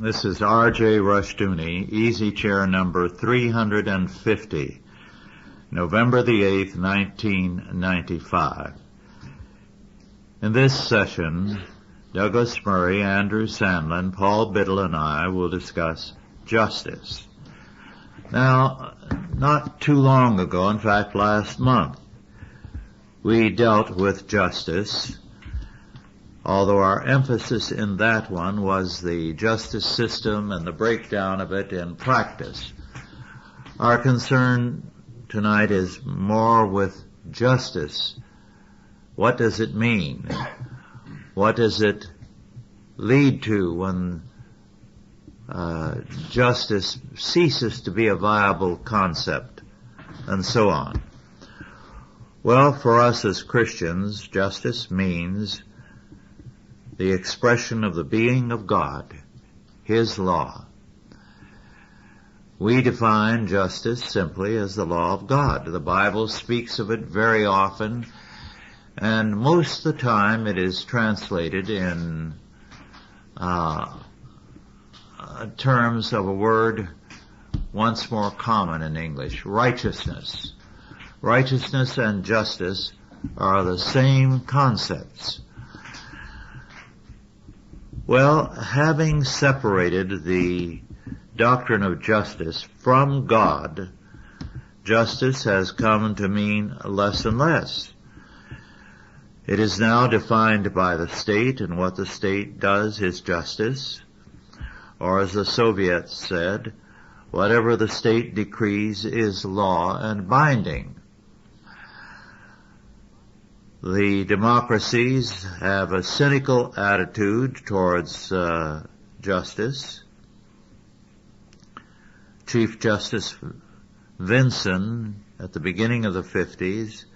This is R.J. Rushdoony, easy chair number 350, November the 8th, 1995. In this session, Douglas Murray, Andrew Sandlin, Paul Biddle, and I will discuss justice. Now, not too long ago, in fact last month, we dealt with justice, although our emphasis in that one was the justice system and the breakdown of it in practice. Our concern tonight is more with justice. What does it mean? What does it lead to when justice ceases to be a viable concept, and so on? Well, for us as Christians, justice means the expression of the being of God, His law. We define justice simply as the law of God. The Bible speaks of it very often, and most of the time it is translated in terms of a word once more common in English, righteousness. Righteousness and justice are the same concepts. Well, having separated the doctrine of justice from God, justice has come to mean less and less. It is now defined by the state, and what the state does is justice. Or as the Soviets said, whatever the state decrees is law and binding. The democracies have a cynical attitude towards justice. Chief Justice Vinson, at the beginning of the 50s,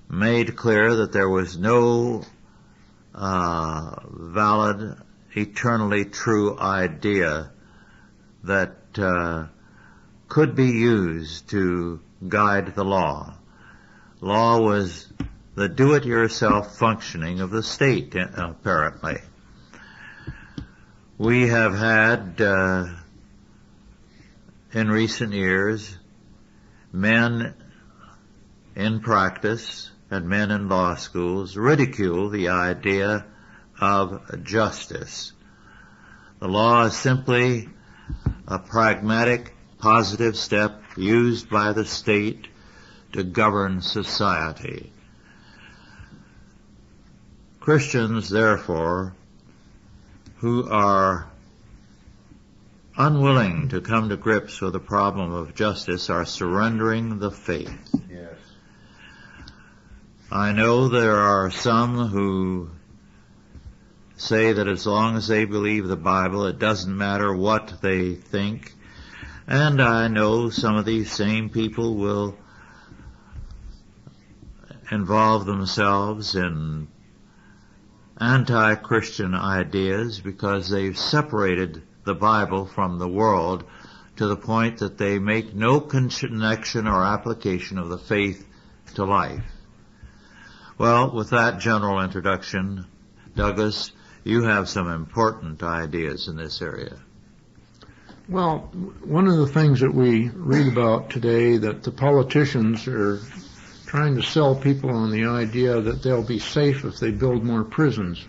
made clear that there was no valid, eternally true idea that could be used to guide the law. Law was the do-it-yourself functioning of the state, apparently. We have had, in recent years, men in practice and men in law schools ridicule the idea of justice. The law is simply a pragmatic, positive step used by the state to govern society. Christians, therefore, who are unwilling to come to grips with the problem of justice are surrendering the faith. Yes. I know there are some who say that as long as they believe the Bible, it doesn't matter what they think. And I know some of these same people will involve themselves in anti-Christian ideas because they've separated the Bible from the world to the point that they make no connection or application of the faith to life. Well, with that general introduction, Douglas, you have some important ideas in this area. Well, one of the things that we read about today, that the politicians are trying to sell people on the idea that they'll be safe if they build more prisons.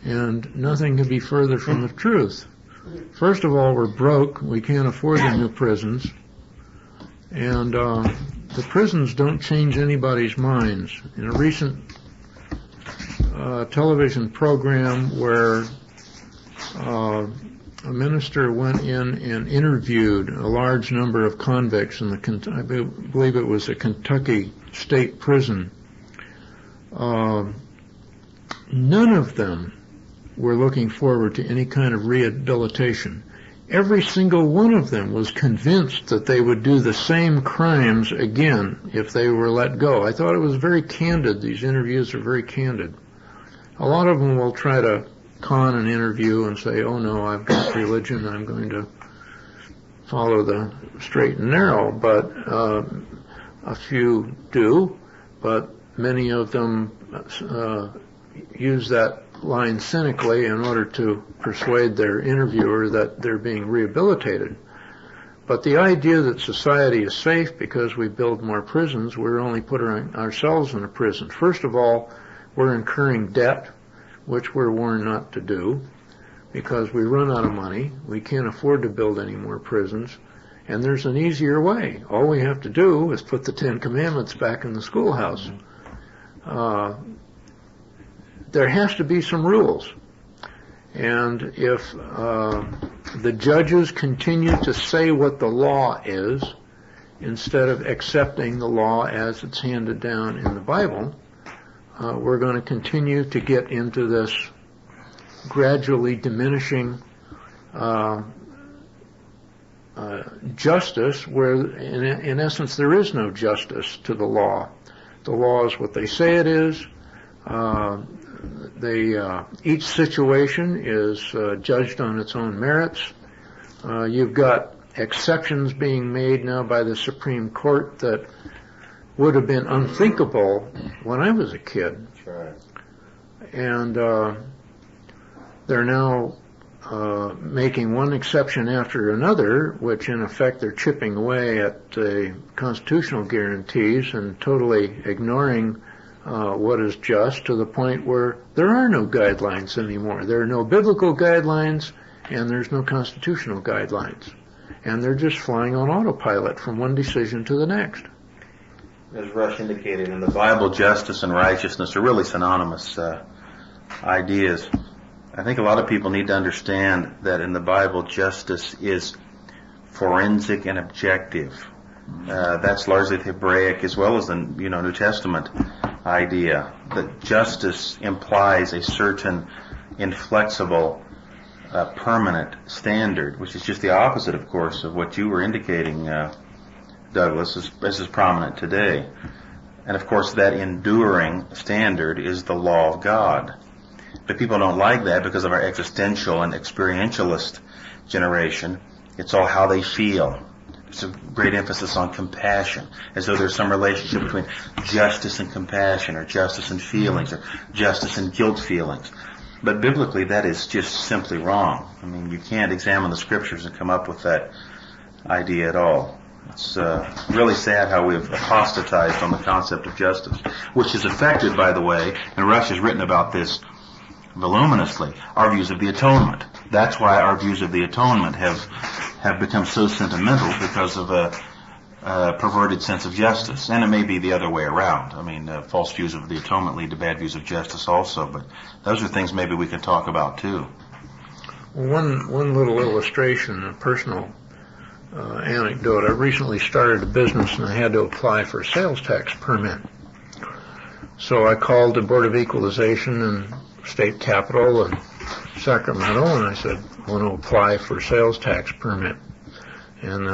And nothing could be further from the truth. First of all, we're broke. We can't afford the new prisons. And the prisons don't change anybody's minds. In a recent television program where a minister went in and interviewed a large number of convicts in I believe it was a Kentucky state prison. None of them were looking forward to any kind of rehabilitation. Every single one of them was convinced that they would do the same crimes again if they were let go. I thought it was very candid. These interviews are very candid. A lot of them will try to con an interview and say, oh no, I've got religion, I'm going to follow the straight and narrow, but a few do, but many of them use that line cynically in order to persuade their interviewer that they're being rehabilitated. But the idea that society is safe because we build more prisons, we're only putting ourselves in a prison. First of all, we're incurring debt, which we're warned not to do, because we run out of money. We can't afford to build any more prisons. And there's an easier way. All we have to do is put the Ten Commandments back in the schoolhouse. There has to be some rules. And if the judges continue to say what the law is, instead of accepting the law as it's handed down in the Bible, we're going to continue to get into this gradually diminishing justice, where in essence there is no justice to the law. The law is what they say it is. Each situation is judged on its own merits. You've got exceptions being made now by the Supreme Court that would have been unthinkable when I was a kid. That's right. And they're now making one exception after another, which in effect they're chipping away at the constitutional guarantees and totally ignoring what is just, to the point where there are no guidelines anymore. There are no biblical guidelines and there's no constitutional guidelines. And they're just flying on autopilot from one decision to the next. As Rush indicated, in the Bible, justice and righteousness are really synonymous ideas. I think a lot of people need to understand that in the Bible, justice is forensic and objective. That's largely the Hebraic as well as the New Testament idea, that justice implies a certain inflexible, permanent standard, which is just the opposite, of course, of what you were indicating, Douglas, as is prominent today. And of course, that enduring standard is the law of God. But people don't like that because of our existential and experientialist generation. It's all how they feel. There's a great emphasis on compassion, as though there's some relationship between justice and compassion, or justice and feelings, or justice and guilt feelings. But biblically, that is just simply wrong. I mean, you can't examine the scriptures and come up with that idea at all. It's really sad how we've apostatized on the concept of justice, which has affected, by the way, and Rush has written about this voluminously, our views of the atonement. That's why our views of the atonement have become so sentimental, because of a perverted sense of justice. And it may be the other way around. I mean, false views of the atonement lead to bad views of justice also, but those are things maybe we can talk about too. One little illustration, a personal anecdote. I recently started a business and I had to apply for a sales tax permit. So I called the Board of Equalization in State Capitol in Sacramento, and I said, I want to apply for a sales tax permit. And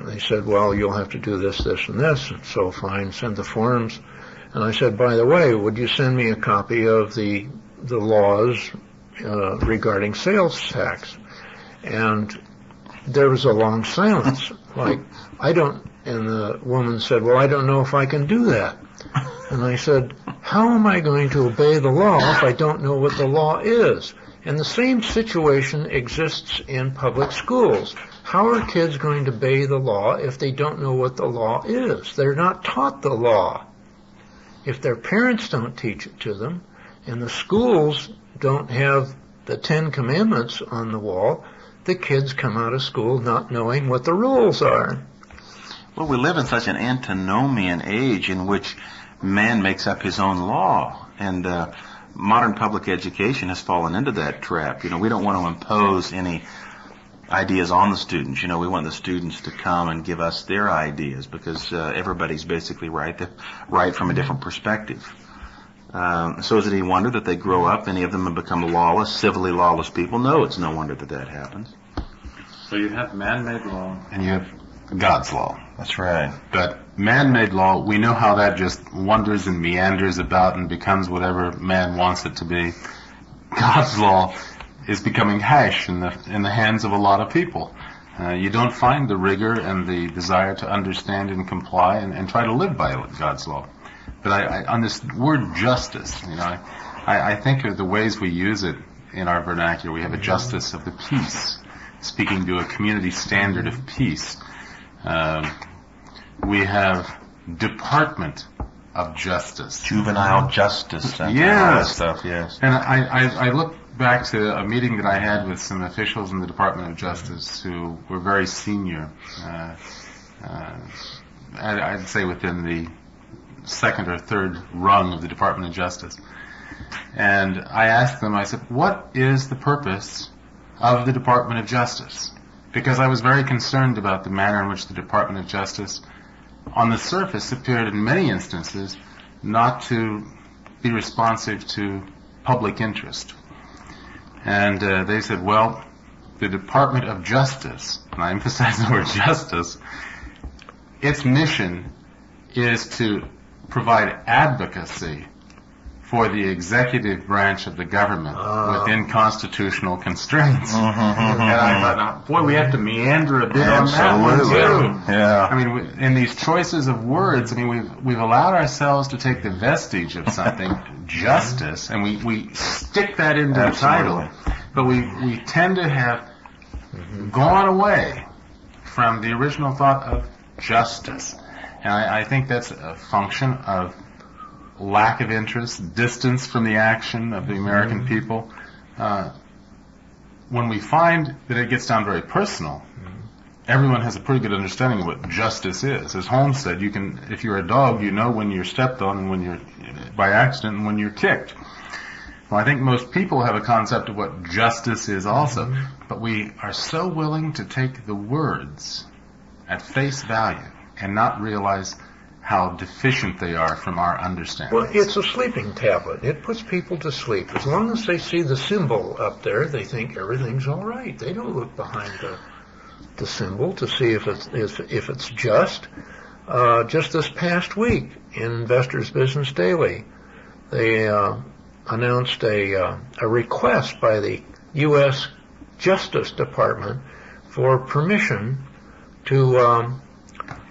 they said, well, you'll have to do this, this, and this. And so fine, send the forms. And I said, by the way, would you send me a copy of the laws regarding sales tax? And there was a long silence. And the woman said, well, I don't know if I can do that. And I said, how am I going to obey the law if I don't know what the law is? And the same situation exists in public schools. How are kids going to obey the law if they don't know what the law is? They're not taught the law. If their parents don't teach it to them, and the schools don't have the Ten Commandments on the wall, the kids come out of school not knowing what the rules are. Well, we live in such an antinomian age in which man makes up his own law, and modern public education has fallen into that trap. We don't want to impose any ideas on the students. We want the students to come and give us their ideas, because everybody's basically right from a different perspective. So is it any wonder that they grow up, any of them have become lawless, civilly lawless people? No, it's no wonder that happens. So you have man-made law and you have God's law. That's right. But man-made law, we know how that just wanders and meanders about and becomes whatever man wants it to be. God's law is becoming hash in the hands of a lot of people. You don't find the rigor and the desire to understand and comply and try to live by God's law. But on this word justice, I I think of the ways we use it in our vernacular. We have a justice of the peace, speaking to a community standard of peace. We have Department of Justice. Juvenile justice. And all that Yes. stuff, yes. And I look back to a meeting that I had with some officials in the Department of Justice who were very senior. I'd say within the second or third rung of the Department of Justice. And I asked them, I said, what is the purpose of the Department of Justice? Because I was very concerned about the manner in which the Department of Justice, on the surface, appeared in many instances not to be responsive to public interest. And they said, well, the Department of Justice, and I emphasize the word justice, its mission is to provide advocacy for the executive branch of the government within constitutional constraints. And I thought, now, boy, we have to meander a bit on that one too. Yeah. I mean, in these choices of words, I mean, we've allowed ourselves to take the vestige of something, justice, and we stick that into the title. But we tend to have gone away from the original thought of justice. And I think that's a function of lack of interest, distance from the action of the American people. When we find that it gets down very personal, everyone has a pretty good understanding of what justice is. As Holmes said, you can, if you're a dog, you know when you're stepped on and when you're by accident and when you're kicked. Well, I think most people have a concept of what justice is also, but we are so willing to take the words at face value and not realize how deficient they are from our understanding. Well, it's a sleeping tablet. It puts people to sleep. As long as they see the symbol up there, they think everything's all right. They don't look behind the symbol to see if it's just. Just this past week in Investors Business Daily, they announced a request by the U.S. Justice Department for permission to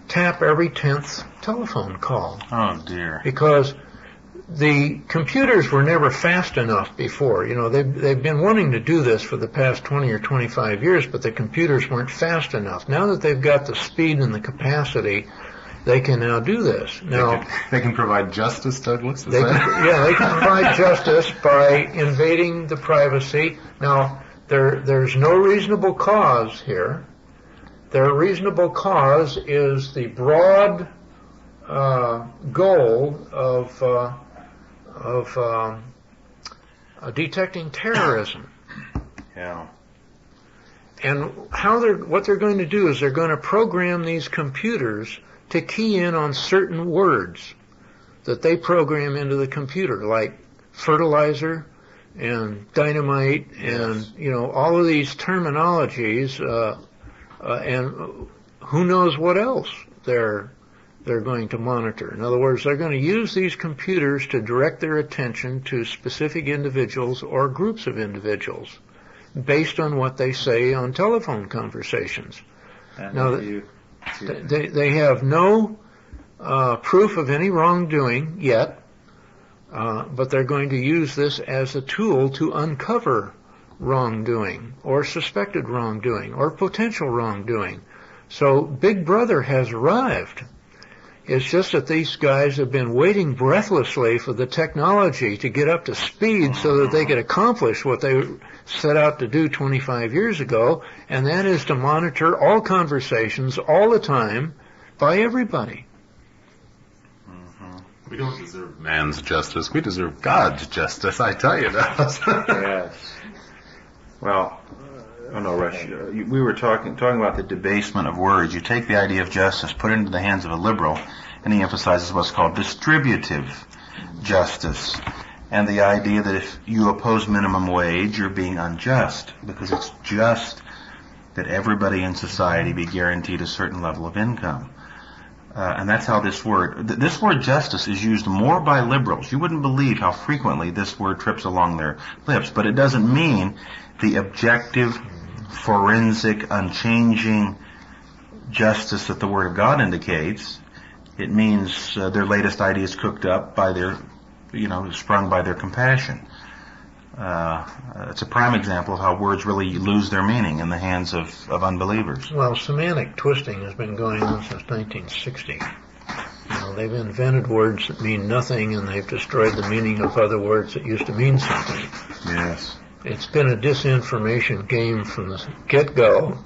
tap every 10th telephone call. Oh, dear. Because the computers were never fast enough before. You know, they've been wanting to do this for the past 20 or 25 years, but the computers weren't fast enough. Now that they've got the speed and the capacity, they can now do this. Now they can provide justice, Douglas? They can provide justice by invading the privacy. Now, there's no reasonable cause here. Their reasonable cause is the broad goal of detecting terrorism. Yeah. And what they're going to do is they're going to program these computers to key in on certain words that they program into the computer, like fertilizer and dynamite and, you know, all of these terminologies, and who knows what else they're going to monitor. In other words, they're going to use these computers to direct their attention to specific individuals or groups of individuals based on what they say on telephone conversations. Now, they have no proof of any wrongdoing yet, but they're going to use this as a tool to uncover wrongdoing or suspected wrongdoing or potential wrongdoing. So Big Brother has arrived. It's just that these guys have been waiting breathlessly for the technology to get up to speed so that they could accomplish what they set out to do 25 years ago, and that is to monitor all conversations all the time by everybody. We don't deserve man's justice. We deserve God's justice, I tell you that. Yes. Well, oh no, Rush. We were talking about the debasement of words. You take the idea of justice, put it into the hands of a liberal, and he emphasizes what's called distributive justice, and the idea that if you oppose minimum wage, you're being unjust, because it's just that everybody in society be guaranteed a certain level of income. And that's how this word justice is used more by liberals. You wouldn't believe how frequently this word trips along their lips, but it doesn't mean the objective, forensic, unchanging justice that the Word of God indicates. It means their latest ideas cooked up by their sprung by their compassion. It's a prime example of how words really lose their meaning in the hands of unbelievers. Well, semantic twisting has been going on since 1960. They've invented words that mean nothing, and they've destroyed the meaning of other words that used to mean something. Yes. It's been a disinformation game from the get-go.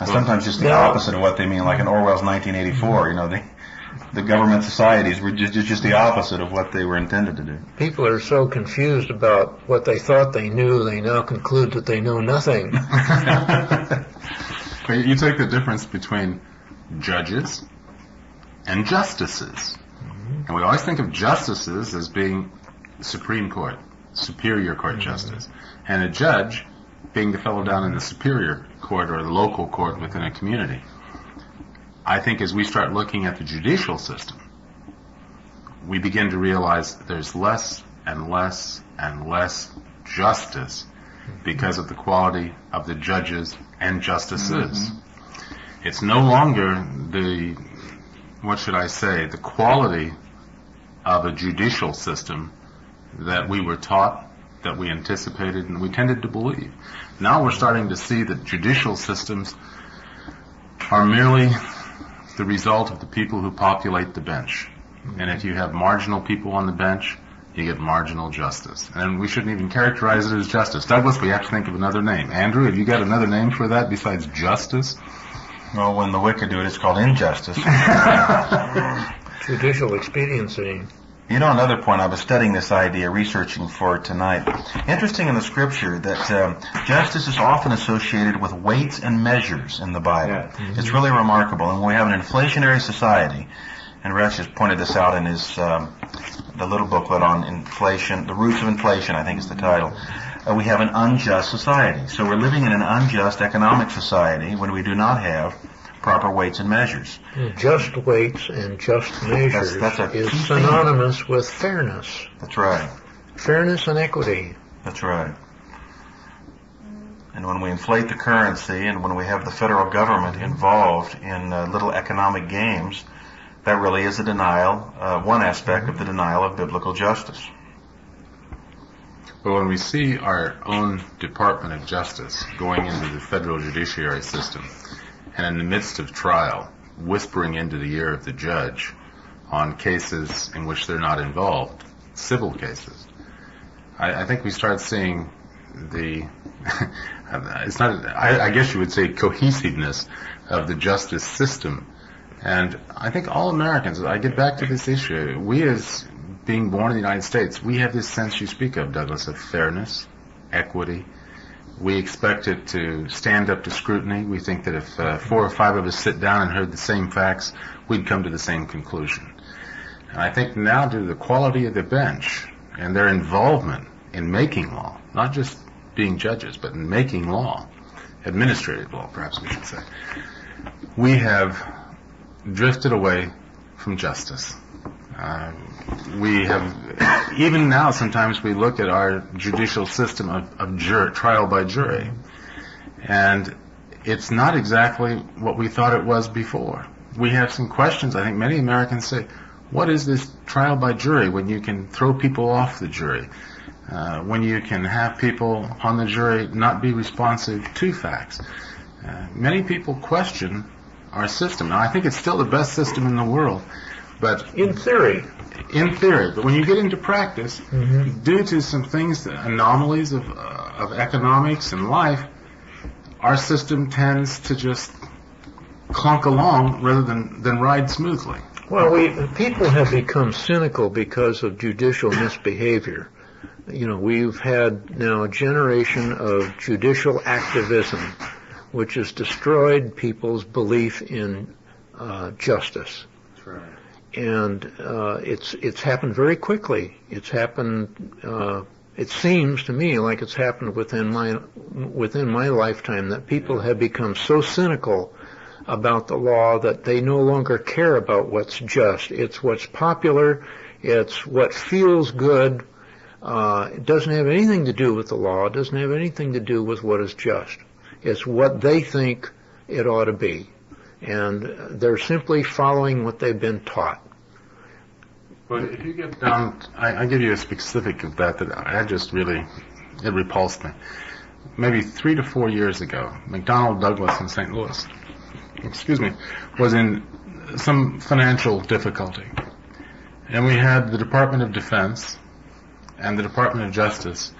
And sometimes just the opposite of what they mean, like in Orwell's 1984. The government societies were just the opposite of what they were intended to do. People are so confused about what they thought they knew, they now conclude that they know nothing. But you take the difference between judges and justices. And we always think of justices as being Supreme Court, Superior Court justice, and a judge being the fellow down in the Superior Court or the local court within a community. I think as we start looking at the judicial system, we begin to realize there's less and less and less justice because of the quality of the judges and justices. It's no longer the quality of a judicial system that we were taught, that we anticipated, and we tended to believe. Now we're starting to see that judicial systems are merely the result of the people who populate the bench. And if you have marginal people on the bench, you get marginal justice. And we shouldn't even characterize it as justice. Douglas, we have to think of another name. Andrew, have you got another name for that besides justice? Well, when the wicked do it, it's called injustice. Judicial expediency. Another point, I was studying this idea, researching for it tonight. Interesting in the Scripture that justice is often associated with weights and measures in the Bible. Yeah. It's really remarkable. And we have an inflationary society, and Rex has pointed this out in his the little booklet on inflation, The Roots of Inflation, I think is the title. We have an unjust society. So we're living in an unjust economic society when we do not have proper weights and measures. Just weights and just measures is synonymous with fairness. That's right. Fairness and equity. That's right. And when we inflate the currency and when we have the federal government involved in little economic games, that really is a denial, one aspect of the denial of biblical justice. But when we see our own Department of Justice going into the federal judiciary system, and in the midst of trial, whispering into the ear of the judge on cases in which they're not involved, civil cases, I think we start seeing I guess you would say cohesiveness of the justice system. And I think all Americans, I get back to this issue, we as being born in the United States, we have this sense you speak of, Douglas, of fairness, equity. We expect it to stand up to scrutiny. We think that if 4 or 5 of us sit down and heard the same facts, we'd come to the same conclusion. And I think now, due to the quality of the bench and their involvement in making law, not just being judges, but in making law, administrative law, perhaps we should say, we have drifted away from justice. We have, even now, sometimes we look at our judicial system of trial by jury, and it's not exactly what we thought it was before. We have some questions. I think many Americans say, what is this trial by jury when you can throw people off the jury, when you can have people on the jury not be responsive to facts? Many people question our system. Now, I think it's still the best system in the world, but in theory, but when you get into practice, due to some things, anomalies of economics and life, our system tends to just clunk along rather than ride smoothly. Well, people have become cynical because of judicial misbehavior. We've had now a generation of judicial activism, which has destroyed people's belief in justice. That's right. And it's happened very quickly. It's happened. It seems to me like it's happened within my lifetime, that people have become so cynical about the law that they no longer care about what's just. It's what's popular. It's what feels good. It doesn't have anything to do with the law. It doesn't have anything to do with what is just. It's what they think it ought to be. And they're simply following what they've been taught. But if you get down, I give you a specific of that I just really, it repulsed me. Maybe 3 to 4 years ago, McDonnell Douglas in St. Louis, was in some financial difficulty. And we had the Department of Defense and the Department of Justice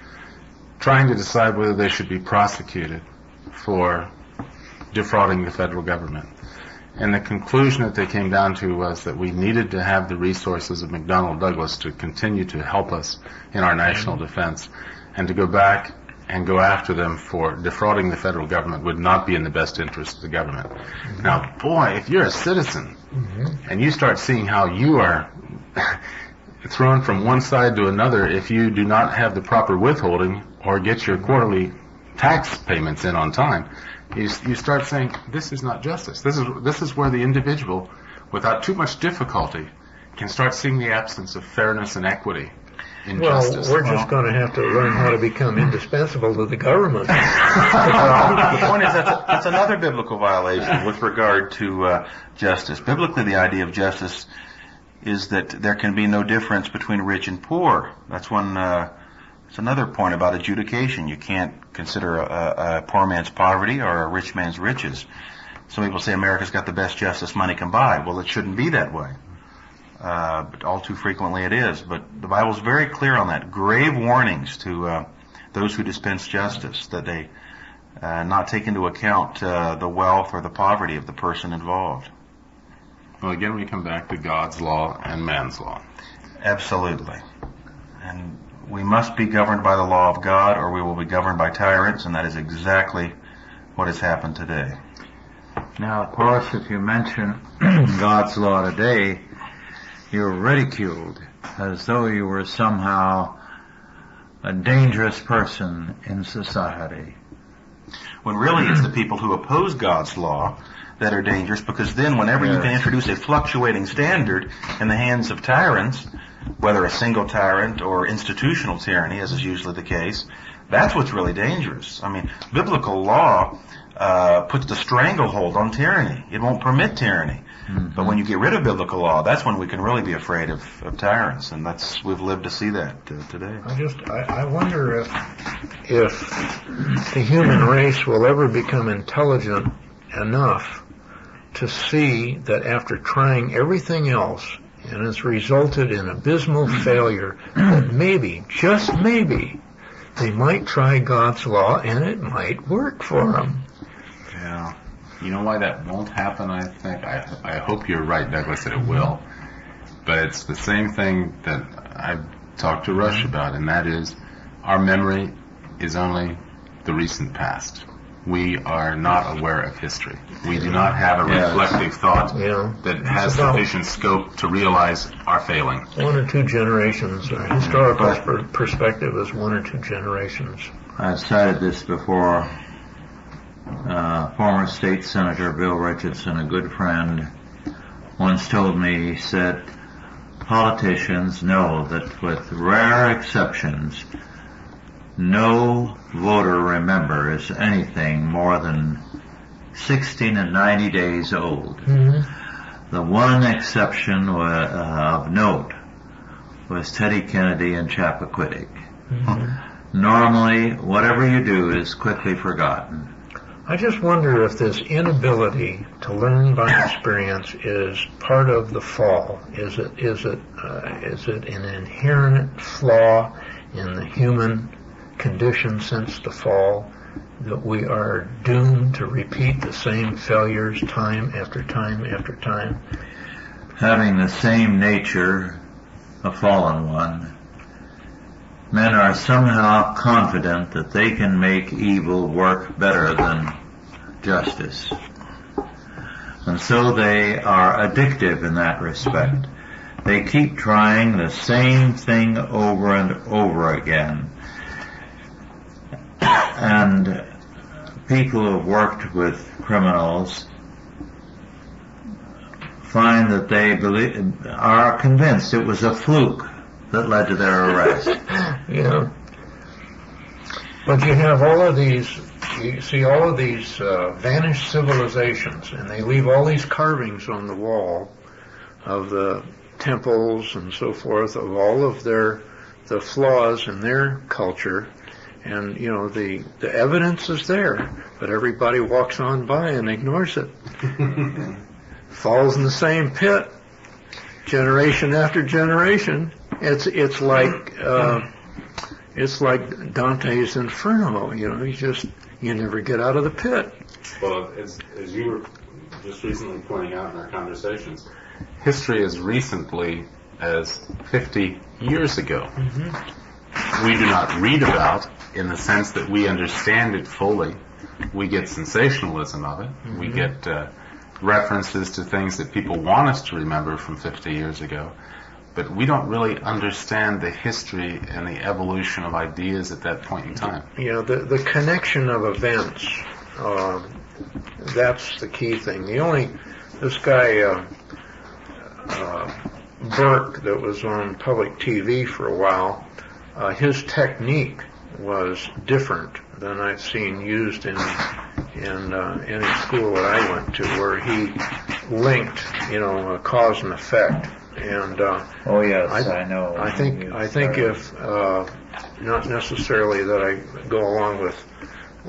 trying to decide whether they should be prosecuted for defrauding the federal government. And the conclusion that they came down to was that we needed to have the resources of McDonnell Douglas to continue to help us in our national defense, and to go back and go after them for defrauding the federal government would not be in the best interest of the government. Mm-hmm. Now, boy, if you're a citizen and you start seeing how you are thrown from one side to another if you do not have the proper withholding or get your quarterly tax payments in on time, you start saying, this is not justice. This is where the individual, without too much difficulty, can start seeing the absence of fairness and equity in justice. We're just going to have to learn how to become indispensable to the government. Well, the point is that's another biblical violation with regard to justice. Biblically, the idea of justice is that there can be no difference between rich and poor. That's one. It's another point about adjudication. You can't consider a poor man's poverty or a rich man's riches. Some people say America's got the best justice money can buy. Well, it shouldn't be that way. But all too frequently it is. But the Bible's very clear on that. Grave warnings to those who dispense justice, that they not take into account the wealth or the poverty of the person involved. Well, again, we come back to God's law and man's law. Absolutely. And we must be governed by the law of God, or we will be governed by tyrants, and that is exactly what has happened today. Now, of course, if you mention God's law today, you're ridiculed as though you were somehow a dangerous person in society. When really it's the people who oppose God's law that are dangerous, because then whenever you can introduce a fluctuating standard in the hands of tyrants, whether a single tyrant or institutional tyranny, as is usually the case, that's what's really dangerous. I mean, biblical law puts the stranglehold on tyranny. It won't permit tyranny. Mm-hmm. But when you get rid of biblical law, that's when we can really be afraid of tyrants, and we've lived to see that today. I wonder if the human race will ever become intelligent enough to see that after trying everything else, and it's resulted in abysmal failure, that maybe, just maybe, they might try God's law and it might work for them. Yeah. You know why that won't happen, I think? I hope you're right, Douglas, that it will. But it's the same thing that I've talked to Rush about, and that is our memory is only the recent past. We are not aware of history. We do not have a reflective thought that has sufficient scope to realize our failing. 1 or 2 generations. Our historical perspective is 1 or 2 generations. I've cited this before. Former State Senator Bill Richardson, a good friend, once told me, he said, politicians know that with rare exceptions, no voter remembers anything more than 60 to 90 days old. Mm-hmm. The one exception of note was Teddy Kennedy and Chappaquiddick. Mm-hmm. Normally, whatever you do is quickly forgotten. I just wonder if this inability to learn by experience is part of the fall. Is it an inherent flaw in the human condition since the fall, that we are doomed to repeat the same failures time after time after time? Having the same nature, a fallen one, men are somehow confident that they can make evil work better than justice. And so they are addictive in that respect. They keep trying the same thing over and over again. And people who have worked with criminals find that they are convinced it was a fluke that led to their arrest. Yeah. But you have all of these, you see all of these vanished civilizations, and they leave all these carvings on the wall of the temples and so forth of all of the flaws in their culture. And, the evidence is there, but everybody walks on by and ignores it. Falls in the same pit, generation after generation. It's like Dante's Inferno. You never get out of the pit. Well, as you were just recently pointing out in our conversations, history as recently as 50 years ago. Mm-hmm. We do not read about in the sense that we understand it fully. We get sensationalism of it. Mm-hmm. We get references to things that people want us to remember from 50 years ago. But we don't really understand the history and the evolution of ideas at that point in time. The connection of events, that's the key thing. This guy, Burke, that was on public TV for a while, his technique was different than I've seen used in any school that I went to, where he linked, cause and effect. And oh yes, I know. I think if not necessarily that I go along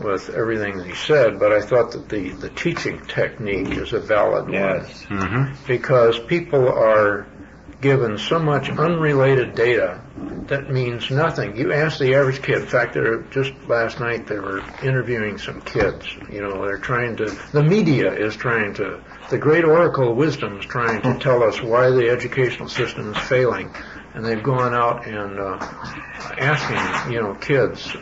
with everything that he said, but I thought that the teaching technique is a valid one. Yes. Mm-hmm. Because people are given so much unrelated data that means nothing. You ask the average kid. In fact, just last night they were interviewing some kids. The media is trying to, the great oracle of wisdom is trying to tell us why the educational system is failing. And they've gone out and asking, kids,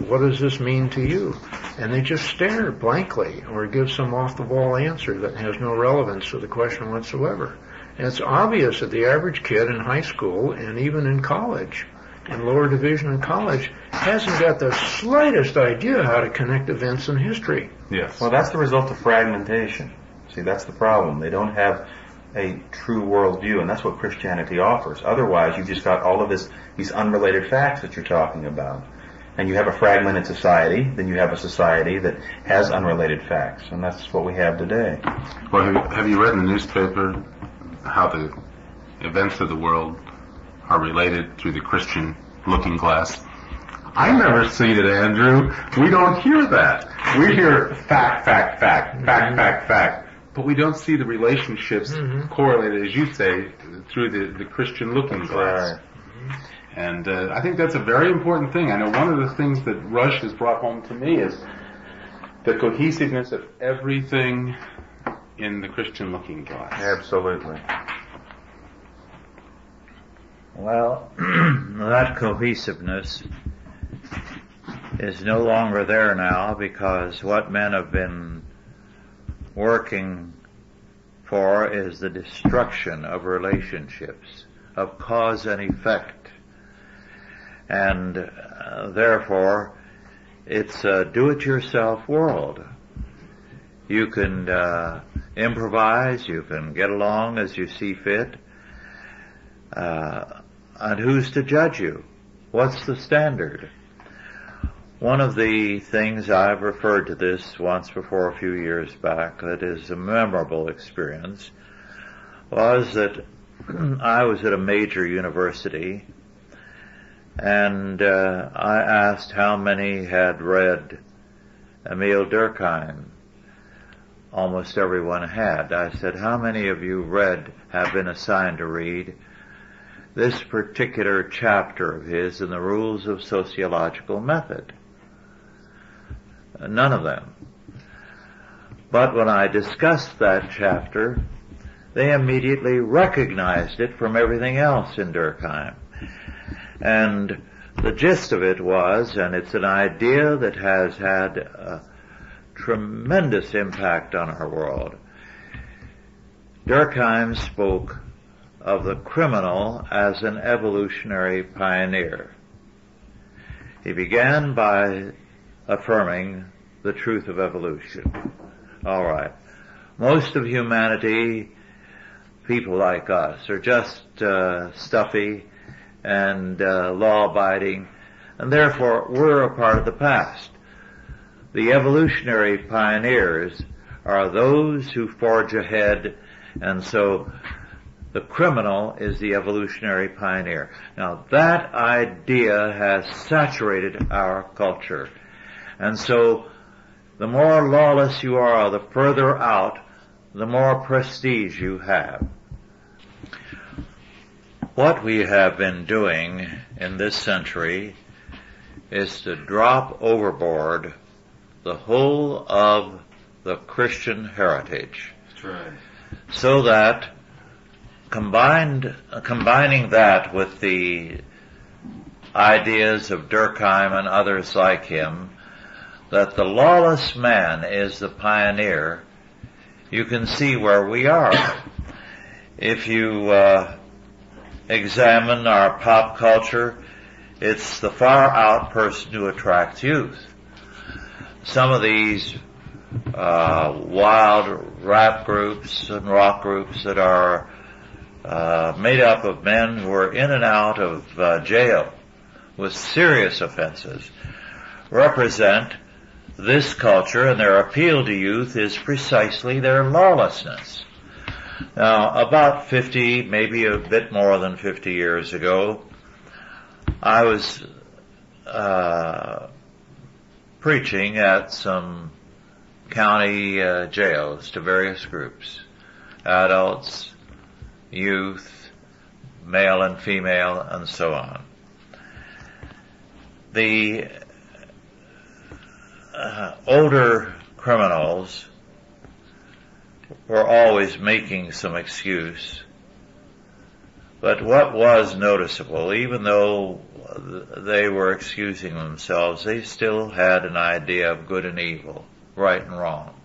what does this mean to you? And they just stare blankly or give some off-the-wall answer that has no relevance to the question whatsoever. And it's obvious that the average kid in high school and even in college, in lower division in college, hasn't got the slightest idea how to connect events in history. Yes. Well, that's the result of fragmentation. See, that's the problem. They don't have a true worldview, and that's what Christianity offers. Otherwise, you've just got all of these unrelated facts that you're talking about. And you have a fragmented society, then you have a society that has unrelated facts, and that's what we have today. Well, have you read in the newspaper how the events of the world are related through the Christian looking glass? I never seen it, Andrew. We don't hear that. We hear fact, fact, fact, fact, fact, fact. But we don't see the relationships correlated, as you say, through the Christian looking glass. Right. And I think that's a very important thing. I know one of the things that Rush has brought home to me is the cohesiveness of everything in the Christian looking glass. Absolutely. Well, that cohesiveness is no longer there now, because what men have been working for is the destruction of relationships, of cause and effect. And therefore, it's a do-it-yourself world. You can improvise, you can get along as you see fit, and who's to judge you? What's the standard? One of the things, I've referred to this once before a few years back, that is a memorable experience, was that I was at a major university, and I asked how many had read Emile Durkheim. Almost everyone had. I said, how many of you have been assigned to read this particular chapter of his in the Rules of Sociological Method? None of them. But when I discussed that chapter, they immediately recognized it from everything else in Durkheim. And the gist of it was, and it's an idea that has had a tremendous impact on our world, Durkheim spoke of the criminal as an evolutionary pioneer. He began by affirming the truth of evolution. All right. Most of humanity, people like us, are just stuffy and law-abiding, and therefore we're a part of the past. The evolutionary pioneers are those who forge ahead, and so The criminal is the evolutionary pioneer. Now that idea has saturated our culture. And so the more lawless you are, the further out, the more prestige you have. What we have been doing in this century is to drop overboard the whole of the Christian heritage. That's right. So that combining that with the ideas of Durkheim and others like him, that the lawless man is the pioneer, you can see where we are. If you examine our pop culture, it's the far out person who attracts youth. Some of these wild rap groups and rock groups that are made up of men who are in and out of jail with serious offenses represent this culture, and their appeal to youth is precisely their lawlessness. Now, about 50, maybe a bit more than 50 years ago, I was preaching at some county jails to various groups, adults, youth, male and female, and so on. The older criminals were always making some excuse, but what was noticeable, even though they were excusing themselves, they still had an idea of good and evil, right and wrong.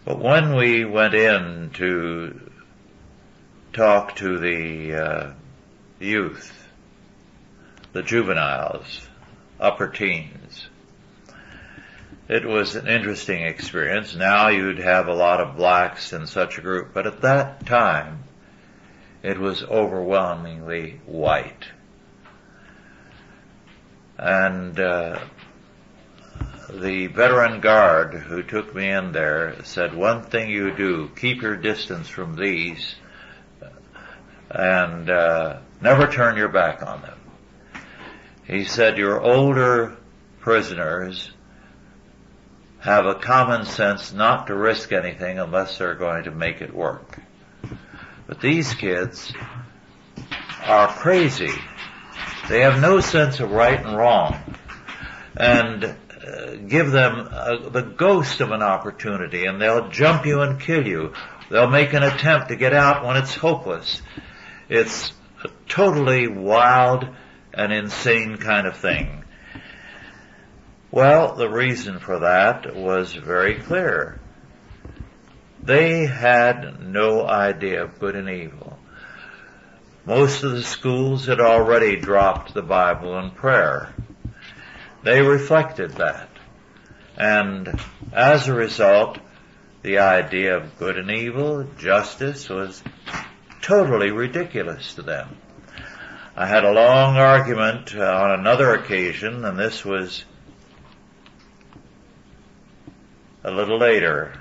But when we went in to talk to the youth, the juveniles, upper teens, it was an interesting experience. Now you'd have a lot of blacks in such a group, but at that time it was overwhelmingly white. And the veteran guard who took me in there said, one thing you do, keep your distance from these and never turn your back on them. He said, your older prisoners have a common sense not to risk anything unless they're going to make it work. But these kids are crazy. They have no sense of right and wrong. And give them the ghost of an opportunity, and they'll jump you and kill you. They'll make an attempt to get out when it's hopeless. It's a totally wild and insane kind of thing. Well, the reason for that was very clear. They had no idea of good and evil. Most of the schools had already dropped the Bible and prayer. They reflected that. And as a result, the idea of good and evil, justice, was totally ridiculous to them. I had a long argument on another occasion, and this was a little later.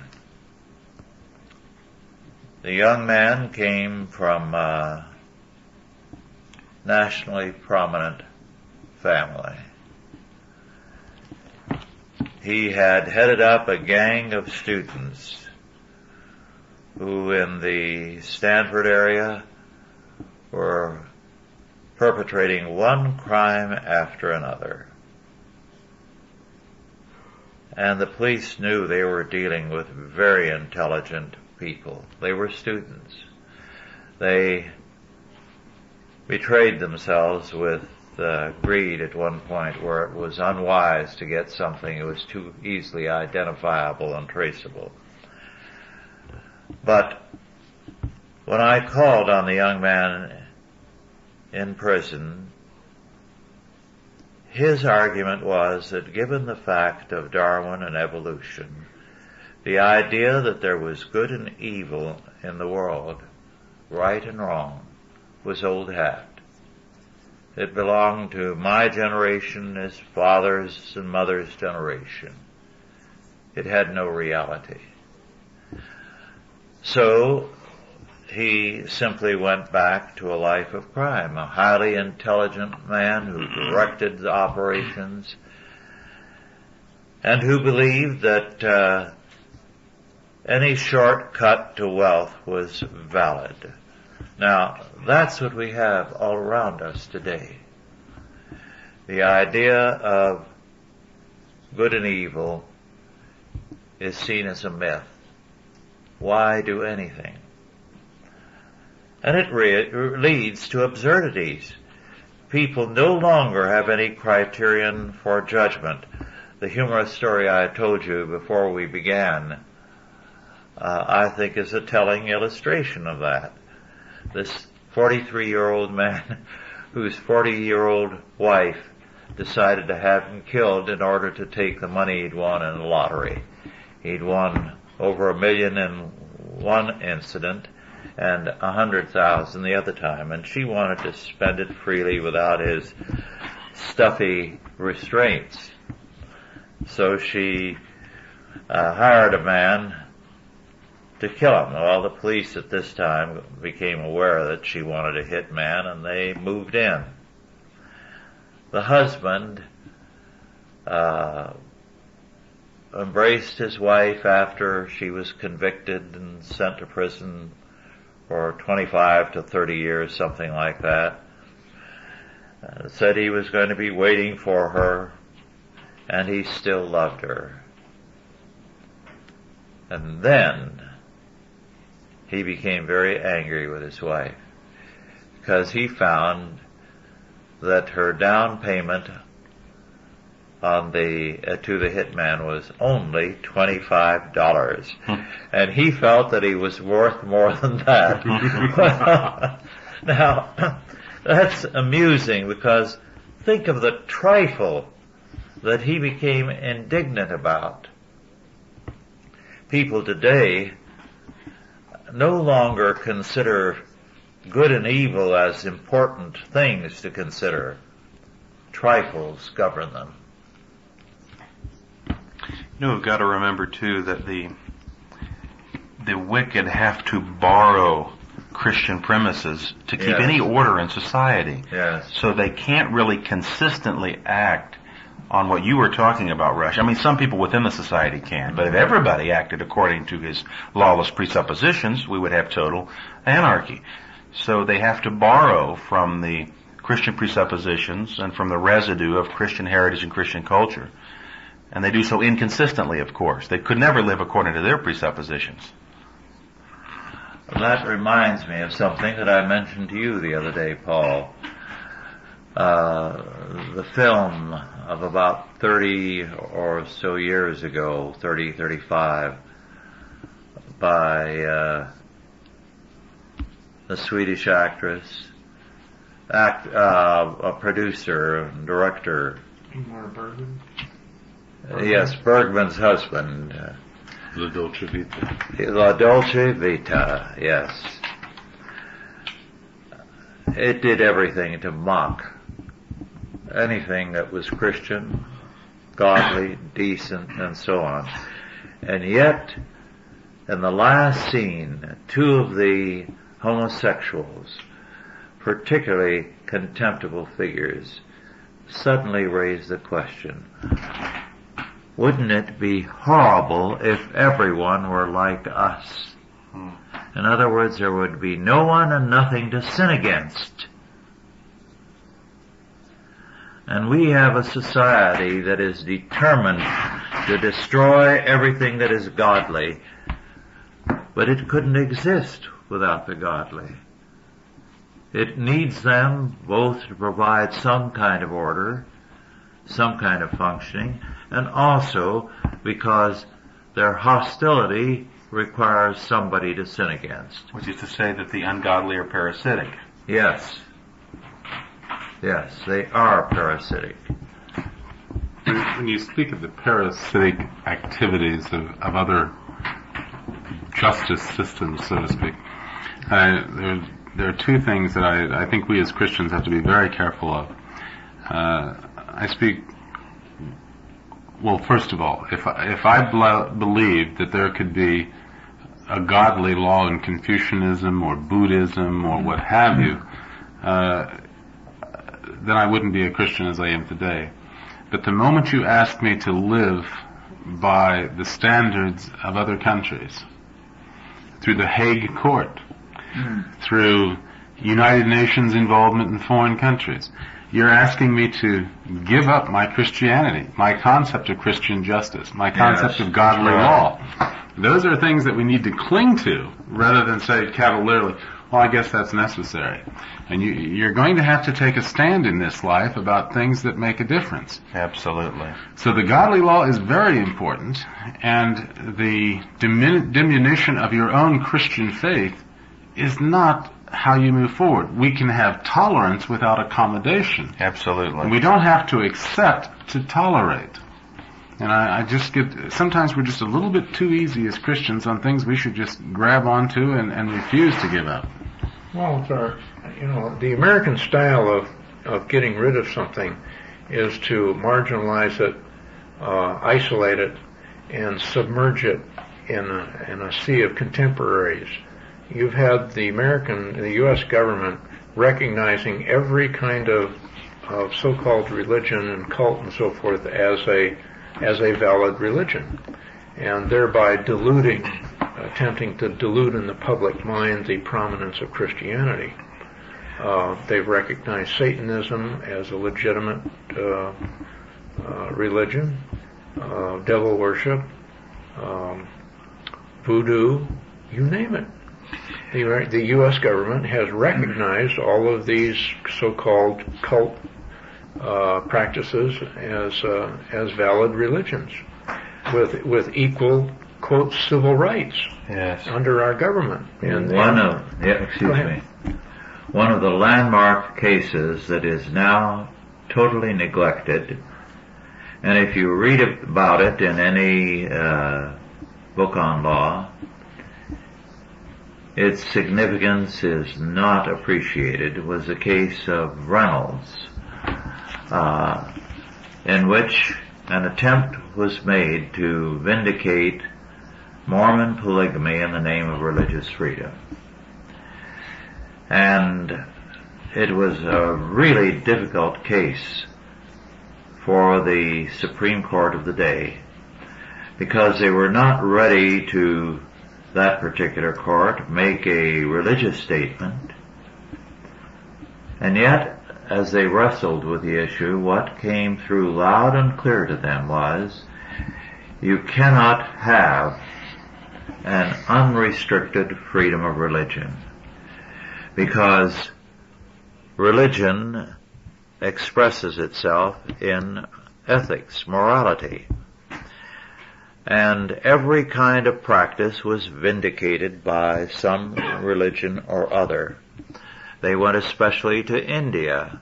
The young man came from a nationally prominent family. He had headed up a gang of students who in the Stanford area were perpetrating one crime after another. And the police knew they were dealing with very intelligent people. They were students. They betrayed themselves with greed at one point where it was unwise to get something that was too easily identifiable and traceable. But when I called on the young man in prison, his argument was that given the fact of Darwin and evolution, the idea that there was good and evil in the world, right and wrong, was old hat. It belonged to my generation, his father's and mother's generation. It had no reality. So he simply went back to a life of crime, a highly intelligent man who directed the operations and who believed that any shortcut to wealth was valid. Now, that's what we have all around us today. The idea of good and evil is seen as a myth. Why do anything? And it leads to absurdities. People no longer have any criterion for judgment. The humorous story I told you before we began, I think, is a telling illustration of that. This 43-year-old man whose 40-year-old wife decided to have him killed in order to take the money he'd won in the lottery. He'd won over $1 million in one incident and $100,000 the other time, and she wanted to spend it freely without his stuffy restraints. So she hired a man to kill him. Well, the police at this time became aware that she wanted a hit man, and they moved in. The husband embraced his wife after she was convicted and sent to prison for 25 to 30 years, something like that. Said he was going to be waiting for her, and he still loved her. And then he became very angry with his wife because he found that her down payment on to the hitman was only $25, and he felt that he was worth more than that. Now, that's amusing because think of the trifle that he became indignant about. People today no longer consider good and evil as important things to consider. Trifles govern them. You know, we've got to remember too that the wicked have to borrow Christian premises to keep any order in society. Yes. So they can't really consistently act on what you were talking about, Rush. I mean, some people within the society can, but if everybody acted according to his lawless presuppositions, we would have total anarchy. So they have to borrow from the Christian presuppositions and from the residue of Christian heritage and Christian culture. And they do so inconsistently, of course. They could never live according to their presuppositions. Well, that reminds me of something that I mentioned to you the other day, Paul. The film of about 30 or so years ago, 30, 35, by the Swedish actress, a producer and director. Ingmar Bergman? Yes, Bergman's husband. La Dolce Vita. La Dolce Vita, yes. It did everything to mock anything that was Christian, godly, decent, and so on. And yet, in the last scene, two of the homosexuals, particularly contemptible figures, suddenly raised the question, wouldn't it be horrible if everyone were like us? In other words, there would be no one and nothing to sin against. And we have a society that is determined to destroy everything that is godly, but it couldn't exist without the godly. It needs them both to provide some kind of order, some kind of functioning, and also because their hostility requires somebody to sin against. Which is to say that the ungodly are parasitic. Yes. Yes, they are parasitic. When you speak of the parasitic activities of other justice systems, so to speak, there are two things that I think we as Christians have to be very careful of. Well, first of all, if I believe that there could be a godly law in Confucianism or Buddhism or what have you, then I wouldn't be a Christian as I am today. But the moment you ask me to live by the standards of other countries, through the Hague Court, through United Nations involvement in foreign countries, you're asking me to give up my Christianity, my concept of Christian justice, my concept of godly law. Those are things that we need to cling to rather than say cavalierly, well, I guess that's necessary. And you're going to have to take a stand in this life about things that make a difference. Absolutely. So the godly law is very important, and the diminution of your own Christian faith is not how you move forward. We can have tolerance without accommodation. Absolutely. And we don't have to accept to tolerate. And I just get, sometimes we're just a little bit too easy as Christians on things we should just grab onto and refuse to give up. Well, the American style of getting rid of something is to marginalize it, isolate it, and submerge it in a sea of contemporaries. You've had the U.S. government recognizing every kind of so-called religion and cult and so forth as a valid religion, and thereby attempting to dilute in the public mind the prominence of Christianity. They've recognized Satanism as a legitimate religion, devil worship, voodoo, you name it. The U.S. government has recognized all of these so-called cult practices as valid religions, with equal, quote, civil rights under our government. And one of the landmark cases that is now totally neglected, and if you read about it in any book on law, its significance is not appreciated, was the case of Reynolds, in which an attempt was made to vindicate Mormon polygamy in the name of religious freedom. And it was a really difficult case for the Supreme Court of the day, because they were not ready to, that particular court, make a religious statement. And yet, as they wrestled with the issue, what came through loud and clear to them was, you cannot have an unrestricted freedom of religion, because religion expresses itself in ethics, morality. And every kind of practice was vindicated by some religion or other. They went especially to India,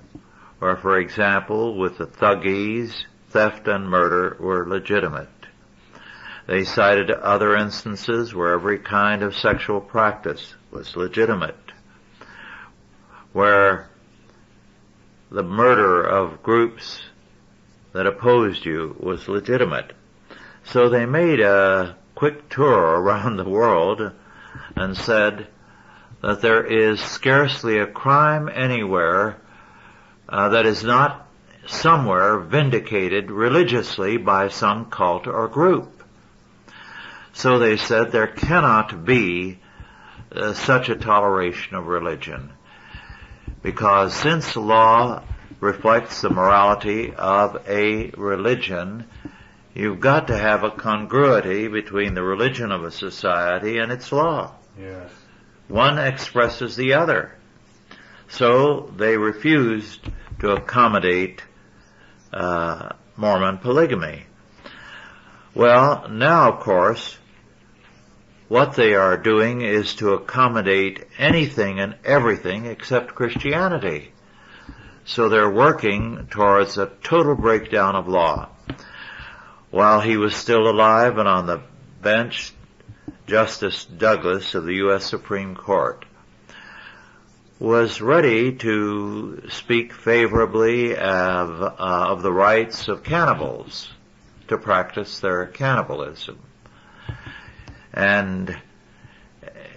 where, for example, with the Thuggees, theft and murder were legitimate. They cited other instances where every kind of sexual practice was legitimate, where the murder of groups that opposed you was legitimate. So they made a quick tour around the world and said that there is scarcely a crime anywhere that is not somewhere vindicated religiously by some cult or group. So they said there cannot be such a toleration of religion, because since law reflects the morality of a religion, you've got to have a congruity between the religion of a society and its law. Yes. One expresses the other. So they refused to accommodate Mormon polygamy. Well, now, of course, what they are doing is to accommodate anything and everything except Christianity. So they're working towards a total breakdown of law. While he was still alive and on the bench, Justice Douglas of the U.S. Supreme Court was ready to speak favorably of the rights of cannibals to practice their cannibalism. And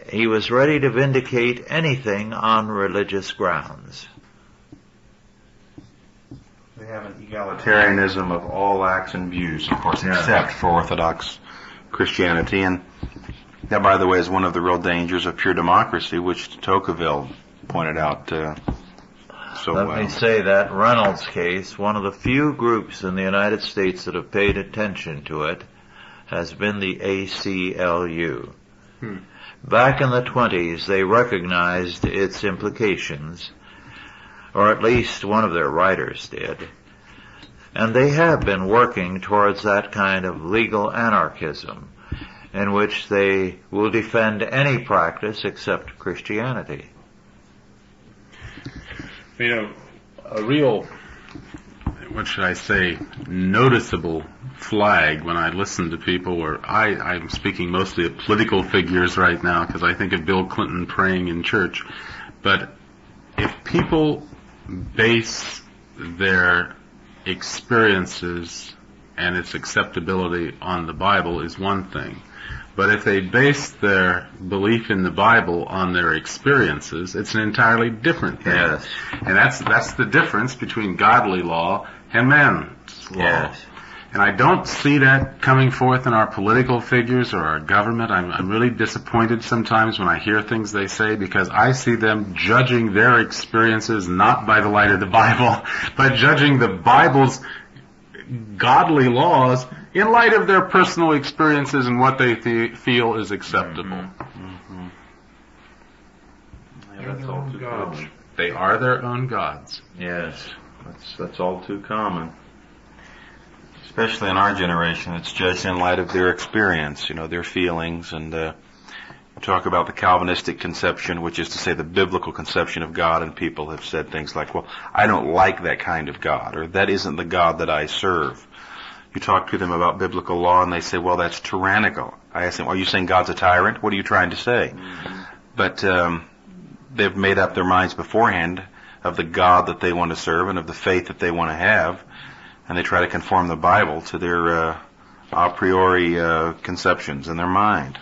he was ready to vindicate anything on religious grounds. They have an egalitarianism of all acts and views, of course, Yeah. except for Orthodox Christianity. And that, by the way, is one of the real dangers of pure democracy, which Tocqueville pointed out so Let well. me say that Reynolds case, one of the few groups in the United States that have paid attention to it, has been the ACLU. Back in the 20s, they recognized its implications, or at least one of their writers did, and they have been working towards that kind of legal anarchism in which they will defend any practice except Christianity. You know, a real, what should I say, noticeable flag when I listen to people, or I'm speaking mostly of political figures right now because I think of Bill Clinton praying in church, but if people base their experiences and its acceptability on the Bible is one thing. But if they base their belief in the Bible on their experiences, it's an entirely different thing. Yes. And that's the difference between godly law and man's law. Yes. And I don't see that coming forth in our political figures or our government. I'm really disappointed sometimes when I hear things they say, because I see them judging their experiences not by the light of the Bible, but judging the Bible's godly laws in light of their personal experiences and what they feel is acceptable. Mm-hmm. Yeah, They're that's their all own too gods. common. They are their own gods. Yes. That's all too common. Especially in our generation, it's judged in light of their experience, their feelings, and talk about the Calvinistic conception, which is to say the biblical conception of God, and people have said things like, well, I don't like that kind of God, or that isn't the God that I serve. You talk to them about biblical law, and they say, well, that's tyrannical. I ask them, are you saying God's a tyrant? What are you trying to say? Mm-hmm. But they've made up their minds beforehand of the God that they want to serve and of the faith that they want to have, and they try to conform the Bible to their a priori conceptions in their mind.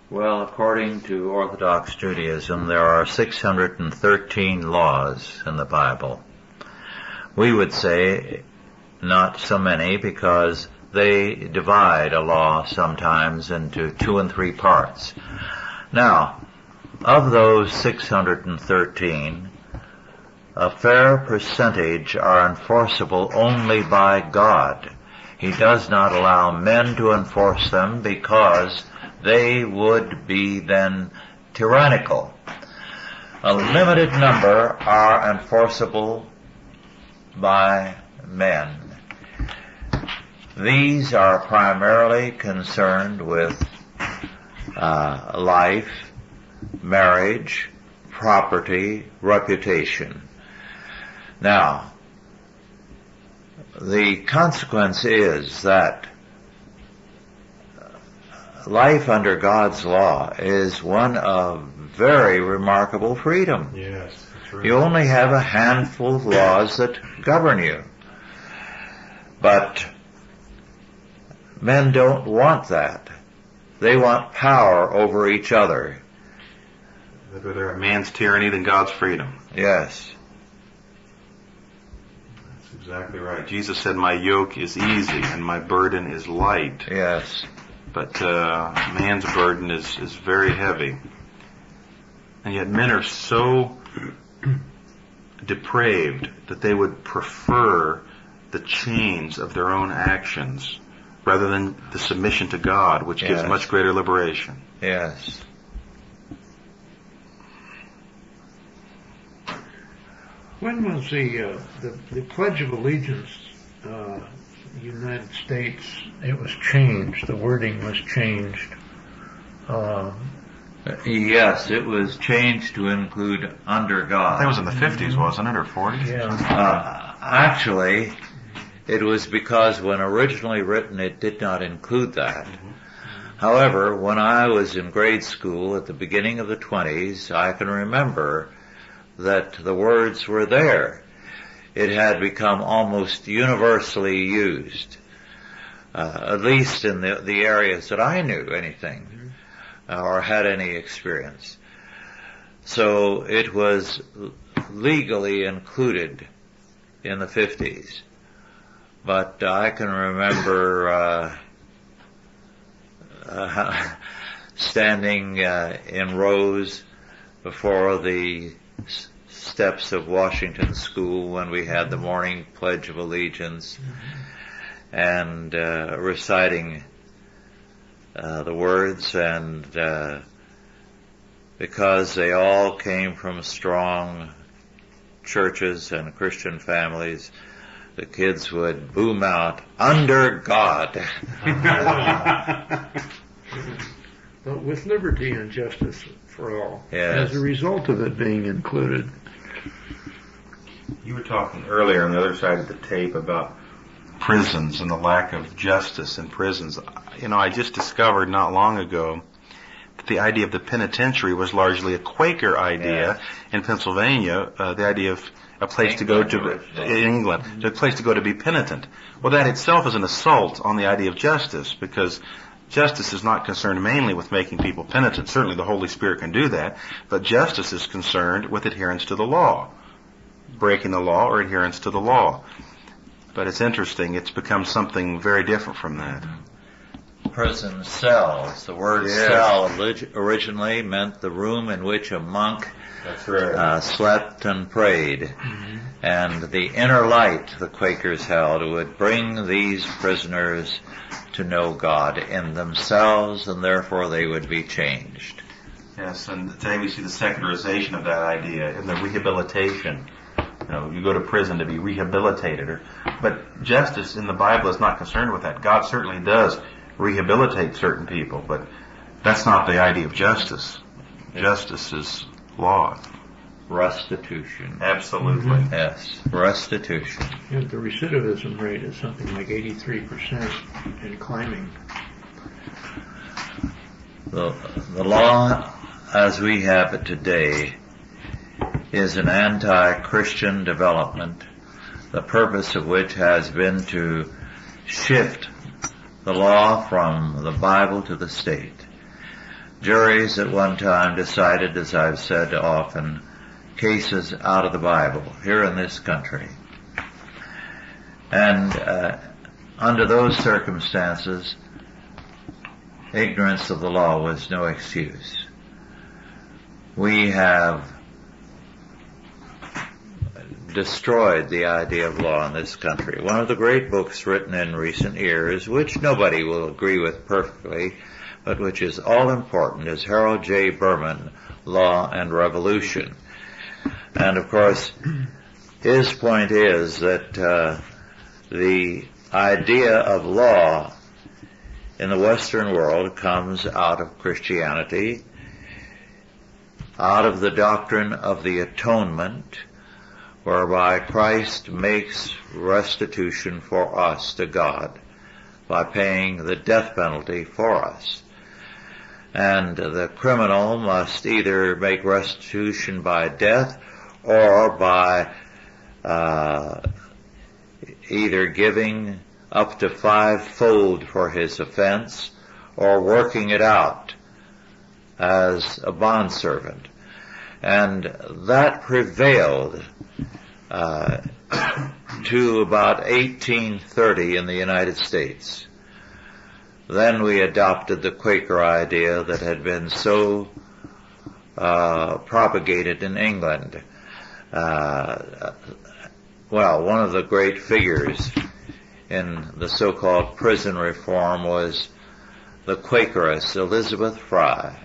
Well, according to Orthodox Judaism, there are 613 laws in the Bible. We would say not so many because they divide a law sometimes into 2 and 3 parts. Now, of those 613, a fair percentage are enforceable only by God. He does not allow men to enforce them because they would be then tyrannical. A limited number are enforceable by men. These are primarily concerned with life, marriage, property, reputation. Now, the consequence is that life under God's law is one of very remarkable freedom. Yes, that's right. You only have a handful of laws that govern you. But men don't want that. They want power over each other. Rather a man's tyranny than God's freedom. Yes. That's exactly right. Jesus said, my yoke is easy and my burden is light. Yes. But man's burden is very heavy. And yet men are so depraved that they would prefer the chains of their own actions rather than the submission to God, which gives Yes. much greater liberation. Yes. When was the Pledge of Allegiance, United States, it was changed, the wording was changed. Yes, it was changed to include under God. I think it was in the 50s, wasn't it, or 40s? Yeah. Actually, it was because when originally written it did not include that. However, when I was in grade school at the beginning of the 20s, I can remember that the words were there. It had become almost universally used, at least in the areas that I knew anything. or had any experience. So it was legally included in the 50s. But I can remember standing in rows before the steps of Washington School when we had the morning Pledge of Allegiance, and reciting the words, and because they all came from strong churches and Christian families, the kids would boom out, "Under God." But with liberty and justice for all, Yes. as a result of it being included. You were talking earlier on the other side of the tape about prisons and the lack of justice in prisons. You know, I just discovered not long ago that the idea of the penitentiary was largely a Quaker idea in Pennsylvania, the idea of a place to go to, in England, a place to go to be penitent. Well, that itself is an assault on the idea of justice, because justice is not concerned mainly with making people penitent. Certainly the Holy Spirit can do that, but justice is concerned with adherence to the law, breaking the law or adherence to the law. But it's interesting, it's become something very different from that. Prison cells. The word cell originally meant the room in which a monk slept and prayed. And the inner light, the Quakers held, would bring these prisoners to know God in themselves, and therefore they would be changed. Yes, and today we see the secularization of that idea and the rehabilitation. You know, you go to prison to be rehabilitated. But justice in the Bible is not concerned with that. God certainly does rehabilitate certain people, but that's not the idea of justice. Justice is law. Restitution. Absolutely. Yes, restitution. And the recidivism rate is something like 83% and climbing. The law as we have it today is an anti-Christian development, the purpose of which has been to shift the law from the Bible to the state. Juries at one time decided, as I've said often, cases out of the Bible here in this country. And under those circumstances, ignorance of the law was no excuse. We have destroyed the idea of law in this country. One of the great books written in recent years, which nobody will agree with perfectly, but which is all important, is Harold J. Berman, Law and Revolution. And of course, his point is that the idea of law in the Western world comes out of Christianity, out of the doctrine of the atonement, whereby Christ makes restitution for us to God by paying the death penalty for us. And the criminal must either make restitution by death or by either giving up to 5-fold for his offense or working it out as a bondservant. And that prevailed to about 1830 in the United States. Then we adopted the Quaker idea that had been so propagated in England. One of the great figures in the so-called prison reform was the Quakeress Elizabeth Fry.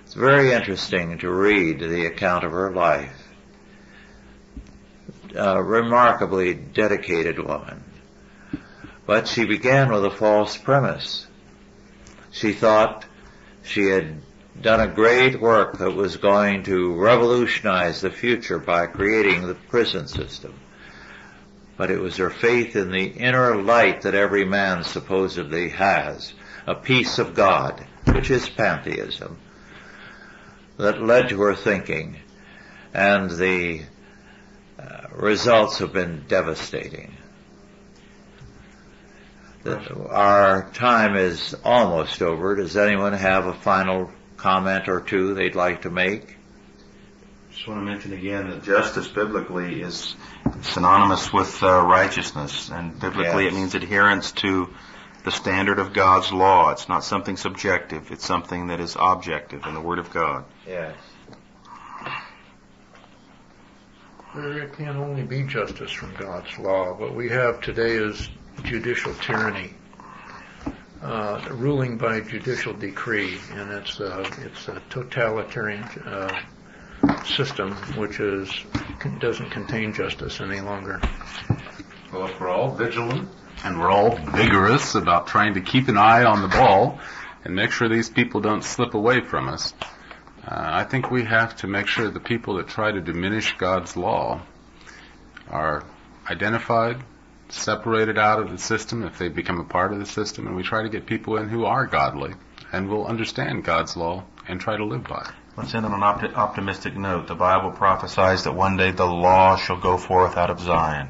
It's very interesting to read the account of her life. A remarkably dedicated woman. But she began with a false premise. She thought she had done a great work that was going to revolutionize the future by creating the prison system. But it was her faith in the inner light that every man supposedly has, a peace of God, which is pantheism, that led to her thinking, and the results have been devastating. Our time is almost over. Does anyone have a final comment or two they'd like to make? Just want to mention again that justice biblically is synonymous with righteousness, and biblically Yes. it means adherence to the standard of God's law. It's not something subjective. It's something that is objective in the Word of God. Yes. There can only be justice from God's law. What we have today is judicial tyranny, ruling by judicial decree, and it's a totalitarian system which doesn't contain justice any longer. Well, if we're all vigilant and we're all vigorous about trying to keep an eye on the ball and make sure these people don't slip away from us, I think we have to make sure the people that try to diminish God's law are identified, separated out of the system if they become a part of the system, and we try to get people in who are godly and will understand God's law and try to live by it. Let's end on an optimistic note. The Bible prophesies that one day the law shall go forth out of Zion,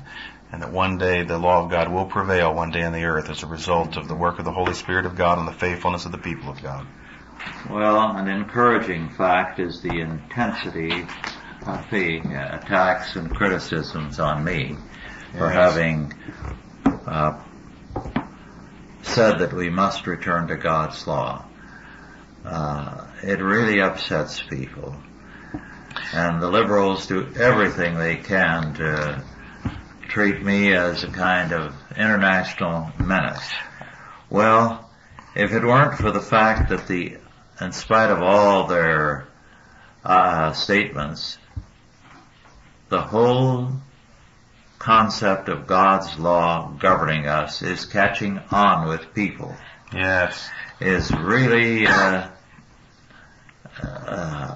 and that one day the law of God will prevail one day on the earth as a result of the work of the Holy Spirit of God and the faithfulness of the people of God. Well, an encouraging fact is the intensity of the attacks and criticisms on me for having said that we must return to God's law. It really upsets people. And the liberals do everything they can to treat me as a kind of international menace. Well, if it weren't for the fact that in spite of all their statements, the whole concept of God's law governing us is catching on with people. Yes. Is really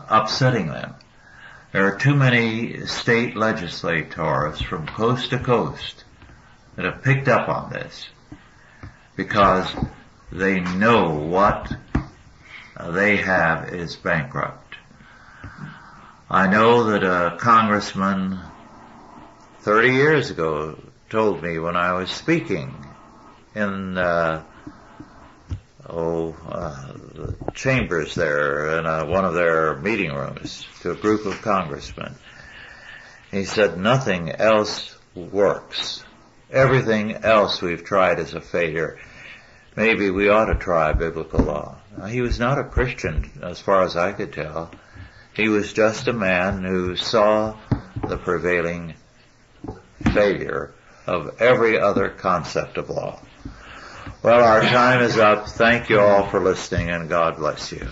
upsetting them. There are too many state legislators from coast to coast that have picked up on this because they know what they have is bankrupt. I know that a congressman 30 years ago told me when I was speaking in the chambers there in one of their meeting rooms to a group of congressmen. He said, nothing else works. Everything else we've tried is a failure. Maybe we ought to try biblical law. Now, he was not a Christian as far as I could tell. He was just a man who saw the prevailing failure of every other concept of law. Well, our time is up. Thank you all for listening, and God bless you.